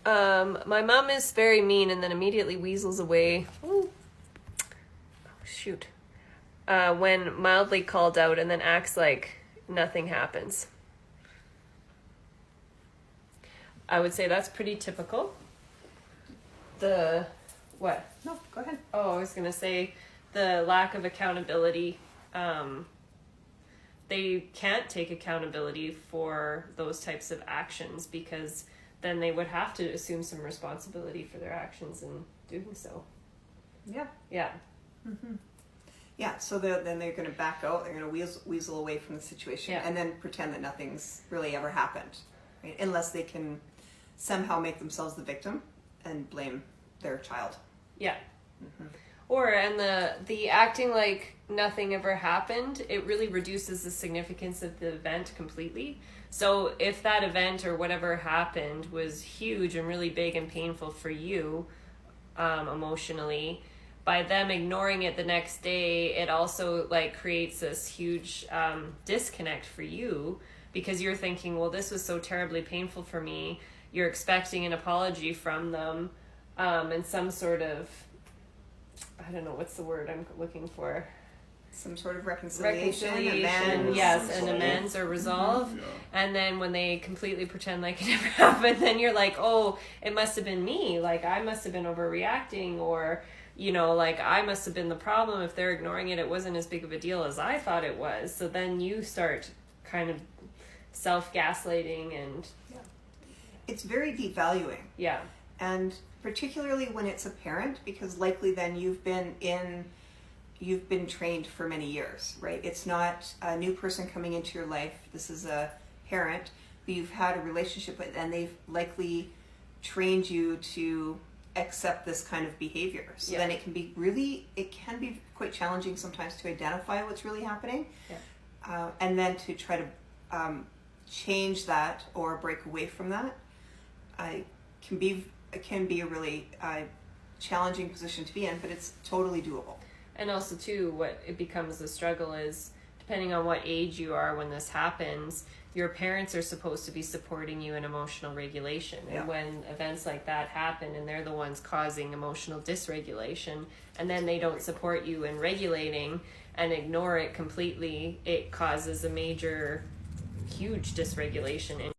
My mom is very mean and then immediately weasels away. Ooh. Oh, shoot. When mildly called out and then acts like nothing happens. I would say that's pretty typical. What? No, go ahead. Oh, I was going to say the lack of accountability. They can't take accountability for those types of actions because then they would have to assume some responsibility for their actions in doing so. Yeah. Yeah. Mm-hmm. Yeah, so then they're going to back out, they're going to weasel away from the situation, and then pretend that nothing's really ever happened, right? Unless they can somehow make themselves the victim and blame their child. Yeah. And the acting like nothing ever happened, it really reduces the significance of the event completely. So if that event or whatever happened was huge and really big and painful for you emotionally, by them ignoring it the next day, it also like creates this huge disconnect for you because you're thinking, well, this was so terribly painful for me. You're expecting an apology from them and some sort of, I don't know, what's the word I'm looking for? Some sort of reconciliation, amends. Yes, an amends or resolve. Mm-hmm. Yeah. And then when they completely pretend like it never happened, then you're like, oh, it must have been me. Like, I must have been overreacting, or, you know, like, I must have been the problem. If they're ignoring it, it wasn't as big of a deal as I thought it was. So then you start kind of self-gaslighting and... Yeah. It's very devaluing. Yeah. And particularly when it's a parent, because likely then you've been trained for many years, right? It's not a new person coming into your life. This is a parent who you've had a relationship with, and they've likely trained you to accept this kind of behavior. So then it can be quite challenging sometimes to identify what's really happening. Yeah. And then to try to change that or break away from that. It can be a really challenging position to be in, but it's totally doable. And also, too, what it becomes a struggle is, depending on what age you are when this happens, your parents are supposed to be supporting you in emotional regulation. And when events like that happen and they're the ones causing emotional dysregulation, and then they don't support you in regulating and ignore it completely, it causes a major, huge dysregulation in